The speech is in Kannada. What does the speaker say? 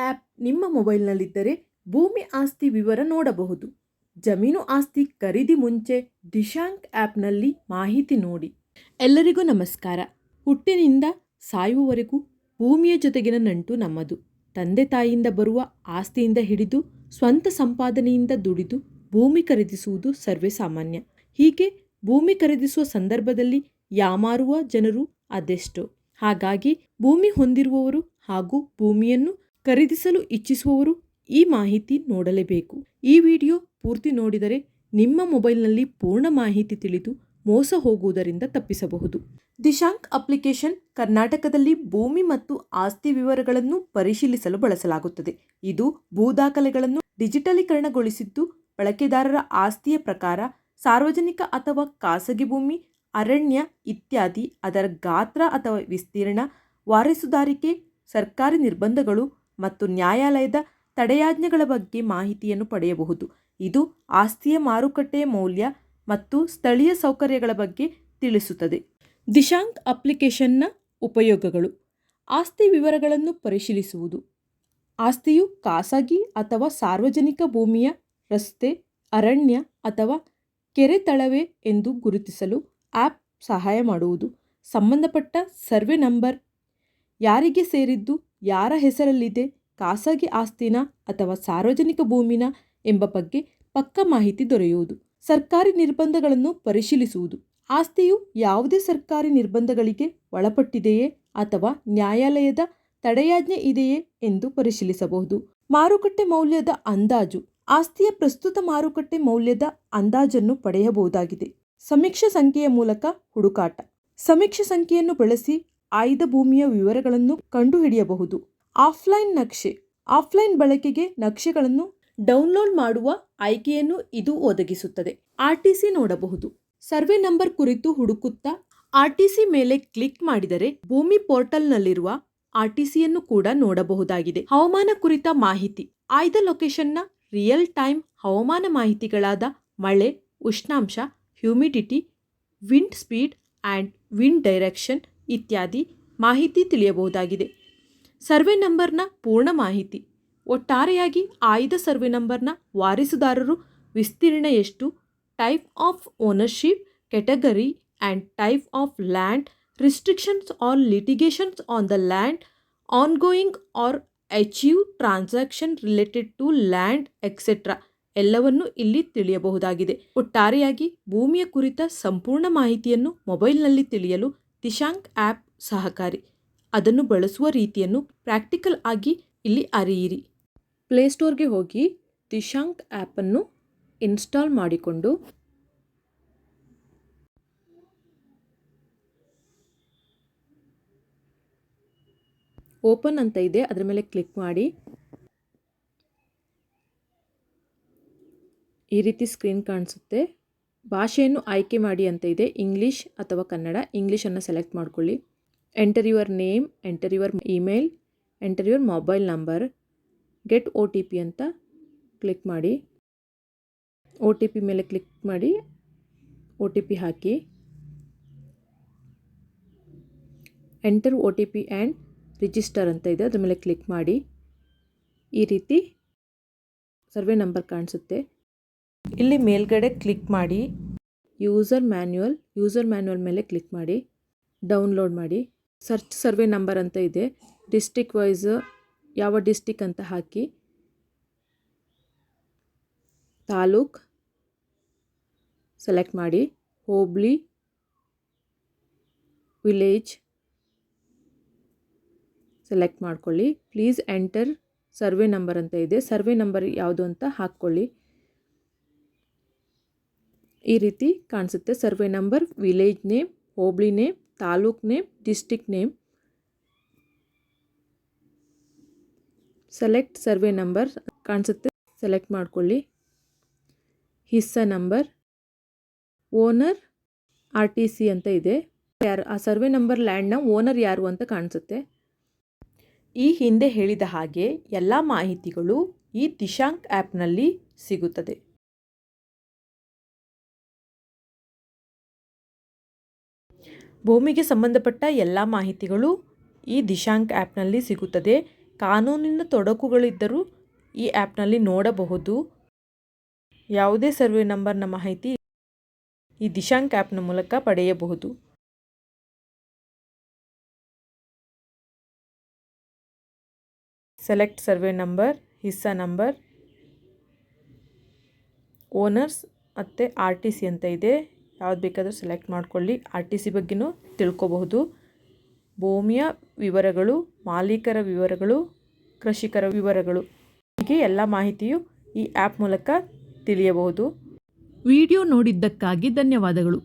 ಆ್ಯಪ್ ನಿಮ್ಮ ಮೊಬೈಲ್ನಲ್ಲಿದ್ದರೆ ಭೂಮಿ ಆಸ್ತಿ ವಿವರ ನೋಡಬಹುದು. ಜಮೀನು ಆಸ್ತಿ ಖರೀದಿ ಮುಂಚೆ ದಿಶಾಂಕ್ ಆ್ಯಪ್ನಲ್ಲಿ ಮಾಹಿತಿ ನೋಡಿ. ಎಲ್ಲರಿಗೂ ನಮಸ್ಕಾರ. ಹುಟ್ಟಿನಿಂದ ಸಾಯುವವರೆಗೂ ಭೂಮಿಯ ಜೊತೆಗಿನ ನಂಟು ನಮ್ಮದು. ತಂದೆ ತಾಯಿಯಿಂದ ಬರುವ ಆಸ್ತಿಯಿಂದ ಹಿಡಿದು ಸ್ವಂತ ಸಂಪಾದನೆಯಿಂದ ದುಡಿದು ಭೂಮಿ ಖರೀದಿಸುವುದು ಸರ್ವೇ ಸಾಮಾನ್ಯ. ಹೀಗೆ ಭೂಮಿ ಖರೀದಿಸುವ ಸಂದರ್ಭದಲ್ಲಿ ಯಾಮಾರುವ ಜನರು ಅದೆಷ್ಟೋ. ಹಾಗಾಗಿ ಭೂಮಿ ಹೊಂದಿರುವವರು ಹಾಗೂ ಭೂಮಿಯನ್ನು ಖರೀದಿಸಲು ಇಚ್ಛಿಸುವವರು ಈ ಮಾಹಿತಿ ನೋಡಲೇಬೇಕು. ಈ ವಿಡಿಯೋ ಪೂರ್ತಿ ನೋಡಿದರೆ ನಿಮ್ಮ ಮೊಬೈಲ್ನಲ್ಲಿ ಪೂರ್ಣ ಮಾಹಿತಿ ತಿಳಿದು ಮೋಸ ಹೋಗುವುದರಿಂದ ತಪ್ಪಿಸಬಹುದು. ದಿಶಾಂಕ್ ಅಪ್ಲಿಕೇಶನ್ ಕರ್ನಾಟಕದಲ್ಲಿ ಭೂಮಿ ಮತ್ತು ಆಸ್ತಿ ವಿವರಗಳನ್ನು ಪರಿಶೀಲಿಸಲು ಬಳಸಲಾಗುತ್ತದೆ. ಇದು ಭೂ ದಾಖಲೆಗಳನ್ನು ಡಿಜಿಟಲೀಕರಣಗೊಳಿಸಿದ್ದು ಬಳಕೆದಾರರ ಆಸ್ತಿಯ ಪ್ರಕಾರ, ಸಾರ್ವಜನಿಕ ಅಥವಾ ಖಾಸಗಿ ಭೂಮಿ, ಅರಣ್ಯ ಇತ್ಯಾದಿ, ಅದರ ಗಾತ್ರ ಅಥವಾ ವಿಸ್ತೀರ್ಣ, ವಾರಸುದಾರಿಕೆ, ಸರ್ಕಾರಿ ನಿರ್ಬಂಧಗಳು ಮತ್ತು ನ್ಯಾಯಾಲಯದ ತಡೆಯಾಜ್ಞೆಗಳ ಬಗ್ಗೆ ಮಾಹಿತಿಯನ್ನು ಪಡೆಯಬಹುದು. ಇದು ಆಸ್ತಿಯ ಮಾರುಕಟ್ಟೆಯ ಮೌಲ್ಯ ಮತ್ತು ಸ್ಥಳೀಯ ಸೌಕರ್ಯಗಳ ಬಗ್ಗೆ ತಿಳಿಸುತ್ತದೆ. ದಿಶಾಂಕ್ ಅಪ್ಲಿಕೇಶನ್ನ ಉಪಯೋಗಗಳು: ಆಸ್ತಿ ವಿವರಗಳನ್ನು ಪರಿಶೀಲಿಸುವುದು. ಆಸ್ತಿಯು ಖಾಸಗಿ ಅಥವಾ ಸಾರ್ವಜನಿಕ ಭೂಮಿಯ, ರಸ್ತೆ, ಅರಣ್ಯ ಅಥವಾ ಕೆರೆ ತಳವೆ ಎಂದು ಗುರುತಿಸಲು ಆ್ಯಪ್ ಸಹಾಯ ಮಾಡುವುದು. ಸಂಬಂಧಪಟ್ಟ ಸರ್ವೆ ನಂಬರ್, ಯಾರಿಗೆ ಸೇರಿದ್ದು, ಯಾರ ಹೆಸರಲ್ಲಿದೆ, ಖಾಸಗಿ ಆಸ್ತಿನ ಅಥವಾ ಸಾರ್ವಜನಿಕ ಭೂಮಿನ ಎಂಬ ಬಗ್ಗೆ ಪಕ್ಕಾ ಮಾಹಿತಿ ದೊರೆಯುವುದು. ಸರ್ಕಾರಿ ನಿರ್ಬಂಧಗಳನ್ನು ಪರಿಶೀಲಿಸುವುದು. ಆಸ್ತಿಯು ಯಾವುದೇ ಸರ್ಕಾರಿ ನಿರ್ಬಂಧಗಳಿಗೆ ಒಳಪಟ್ಟಿದೆಯೇ ಅಥವಾ ನ್ಯಾಯಾಲಯದ ತಡೆಯಾಜ್ಞೆ ಇದೆಯೇ ಎಂದು ಪರಿಶೀಲಿಸಬಹುದು. ಮಾರುಕಟ್ಟೆ ಮೌಲ್ಯದ ಅಂದಾಜು: ಆಸ್ತಿಯ ಪ್ರಸ್ತುತ ಮಾರುಕಟ್ಟೆ ಮೌಲ್ಯದ ಅಂದಾಜನ್ನು ಪಡೆಯಬಹುದಾಗಿದೆ. ಸಮೀಕ್ಷೆ ಸಂಖ್ಯೆಯ ಮೂಲಕ ಹುಡುಕಾಟ: ಸಮೀಕ್ಷೆ ಸಂಖ್ಯೆಯನ್ನು ಬಳಸಿ ಆಯ್ದ ಭೂಮಿಯ ವಿವರಗಳನ್ನು ಕಂಡುಹಿಡಿಯಬಹುದು. ಆಫ್ಲೈನ್ ನಕ್ಷೆ: ಆಫ್ಲೈನ್ ಬಳಕೆಗೆ ನಕ್ಷೆಗಳನ್ನು ಡೌನ್ಲೋಡ್ ಮಾಡುವ ಆಯ್ಕೆಯನ್ನು ಇದು ಒದಗಿಸುತ್ತದೆ. RTC ನೋಡಬಹುದು: ಸರ್ವೆ ನಂಬರ್ ಕುರಿತು ಹುಡುಕುತ್ತಾ RTC ಮೇಲೆ ಕ್ಲಿಕ್ ಮಾಡಿದರೆ ಭೂಮಿ ಪೋರ್ಟಲ್ನಲ್ಲಿರುವ RTCಯನ್ನು ಕೂಡ ನೋಡಬಹುದಾಗಿದೆ. ಹವಾಮಾನ ಕುರಿತ ಮಾಹಿತಿ: ಆಯ್ದ ಲೊಕೇಶನ್ನ ರಿಯಲ್ ಟೈಮ್ ಹವಾಮಾನ ಮಾಹಿತಿಗಳಾದ ಮಳೆ, ಉಷ್ಣಾಂಶ, humidity, wind speed and wind direction ಇತ್ಯಾದಿ ಮಾಹಿತಿ ತಿಳಿಯಬಹುದಾಗಿದೆ. ಸರ್ವೆ ನಂಬರ್ನ ಪೂರ್ಣ ಮಾಹಿತಿ: ಒಟ್ಟಾರೆಯಾಗಿ ಆಯ್ದ ಸರ್ವೆ ನಂಬರ್ನ ವಾರಸುದಾರರು, ವಿಸ್ತೀರ್ಣ ಎಷ್ಟು, type of ownership, category and type of land, restrictions or litigations on the land, ongoing or achieve transaction related to land etcetera ಎಲ್ಲವನ್ನು ಇಲ್ಲಿ ತಿಳಿಯಬಹುದಾಗಿದೆ. ಒಟ್ಟಾರೆಯಾಗಿ ಭೂಮಿಯ ಕುರಿತ ಸಂಪೂರ್ಣ ಮಾಹಿತಿಯನ್ನು ಮೊಬೈಲ್ನಲ್ಲಿ ತಿಳಿಯಲು ದಿಶಾಂಕ್ ಆ್ಯಪ್ ಸಹಕಾರಿ. ಅದನ್ನು ಬಳಸುವ ರೀತಿಯನ್ನು ಪ್ರಾಕ್ಟಿಕಲ್ ಆಗಿ ಇಲ್ಲಿ ಅರಿಯಿರಿ. ಪ್ಲೇಸ್ಟೋರ್ಗೆ ಹೋಗಿ ದಿಶಾಂಕ್ ಆ್ಯಪನ್ನು ಇನ್ಸ್ಟಾಲ್ ಮಾಡಿಕೊಂಡು ಓಪನ್ ಅಂತ ಇದೆ, ಅದರ ಮೇಲೆ ಕ್ಲಿಕ್ ಮಾಡಿ. ಈ ರೀತಿ ಸ್ಕ್ರೀನ್ ಕಾಣಿಸುತ್ತೆ. ಭಾಷೆಯನ್ನು ಆಯ್ಕೆ ಮಾಡಿ ಅಂತ ಇದೆ, ಇಂಗ್ಲೀಷ್ ಅಥವಾ ಕನ್ನಡ. ಇಂಗ್ಲೀಷನ್ನು ಸೆಲೆಕ್ಟ್ ಮಾಡ್ಕೊಳ್ಳಿ. Enter your name, enter your email, enter your mobile number, get OTP ಅಂತ ಕ್ಲಿಕ್ ಮಾಡಿ. OTP ಮೇಲೆ ಕ್ಲಿಕ್ ಮಾಡಿ OTP hockey. Enter OTP and register ಅಂತ ಇದೆ, ಅದ್ರ ಮೇಲೆ ಕ್ಲಿಕ್ ಮಾಡಿ. ಈ ರೀತಿ ಸರ್ವೆ ನಂಬರ್ ಕಾಣಿಸುತ್ತೆ. ಇಲ್ಲಿ ಮೇಲ್ಗಡೆ ಕ್ಲಿಕ್ ಮಾಡಿ ಯೂಸರ್ ಮ್ಯಾನ್ಯುವಲ್ ಮೇಲೆ ಕ್ಲಿಕ್ ಮಾಡಿ ಡೌನ್ಲೋಡ್ ಮಾಡಿ. ಸರ್ಚ್ ಸರ್ವೆ ನಂಬರ್ ಅಂತ ಇದೆ, ಡಿಸ್ಟಿಕ್ ವೈಸ್ ಯಾವ ಡಿಸ್ಟಿಕ್ ಅಂತ ಹಾಕಿ, ತಾಲೂಕ್ ಸೆಲೆಕ್ಟ್ ಮಾಡಿ, ಹೋಬ್ಳಿ, ವಿಲೇಜ್ ಸೆಲೆಕ್ಟ್ ಮಾಡ್ಕೊಳ್ಳಿ. ಪ್ಲೀಸ್ ಎಂಟರ್ ಸರ್ವೆ ನಂಬರ್ ಅಂತ ಇದೆ, ಸರ್ವೆ ನಂಬರ್ ಯಾವುದು ಅಂತ ಹಾಕ್ಕೊಳ್ಳಿ. ಈ ರೀತಿ ಕಾಣಿಸುತ್ತೆ. Survey number, village name, hobli name, taluk name, district name. Select survey number ಕಾಣಿಸುತ್ತೆ, ಸೆಲೆಕ್ಟ್ ಮಾಡ್ಕೊಳ್ಳಿ. ಹಿಸ್ಸ ನಂಬರ್, ಓನರ್, RTC ಅಂತ ಇದೆ. ಯಾರು ಆ ಸರ್ವೆ ನಂಬರ್ ಲ್ಯಾಂಡ್ನ ಓನರ್ ಯಾರು ಅಂತ ಕಾಣಿಸುತ್ತೆ. ಈ ಹಿಂದೆ ಹೇಳಿದ ಹಾಗೆ ಎಲ್ಲ ಮಾಹಿತಿಗಳು ಈ ದಿಶಾಂಕ್ ಆ್ಯಪ್ನಲ್ಲಿ ಸಿಗುತ್ತದೆ. ಭೂಮಿಗೆ ಸಂಬಂಧಪಟ್ಟ ಎಲ್ಲ ಮಾಹಿತಿಗಳು ಈ ದಿಶಾಂಕ್ ಆ್ಯಪ್ನಲ್ಲಿ ಸಿಗುತ್ತದೆ. ಕಾನೂನಿನ ತೊಡಕುಗಳಿದ್ದರೂ ಈ ಆ್ಯಪ್ನಲ್ಲಿ ನೋಡಬಹುದು. ಯಾವುದೇ ಸರ್ವೆ ನಂಬರ್ನ ಮಾಹಿತಿ ಈ ದಿಶಾಂಕ್ ಆ್ಯಪ್ನ ಮೂಲಕ ಪಡೆಯಬಹುದು. ಸೆಲೆಕ್ಟ್ ಸರ್ವೆ ನಂಬರ್, ಹಿಸ್ಸಾ ನಂಬರ್, ಓನರ್ಸ್ ಮತ್ತು RTC ಅಂತ ಇದೆ. ಯಾವ್ದು ಬೇಕಾದರೂ ಸೆಲೆಕ್ಟ್ ಮಾಡ್ಕೊಳ್ಳಿ. RTC ಬಗ್ಗೆನೂ ತಿಳ್ಕೊಬಹುದು. ಭೂಮಿಯ ವಿವರಗಳು, ಮಾಲೀಕರ ವಿವರಗಳು, ಕೃಷಿಕರ ವಿವರಗಳು, ಹೀಗೆ ಎಲ್ಲ ಮಾಹಿತಿಯು ಈ ಆ್ಯಪ್ ಮೂಲಕ ತಿಳಿಯಬಹುದು. ವಿಡಿಯೋ ನೋಡಿದ್ದಕ್ಕಾಗಿ ಧನ್ಯವಾದಗಳು.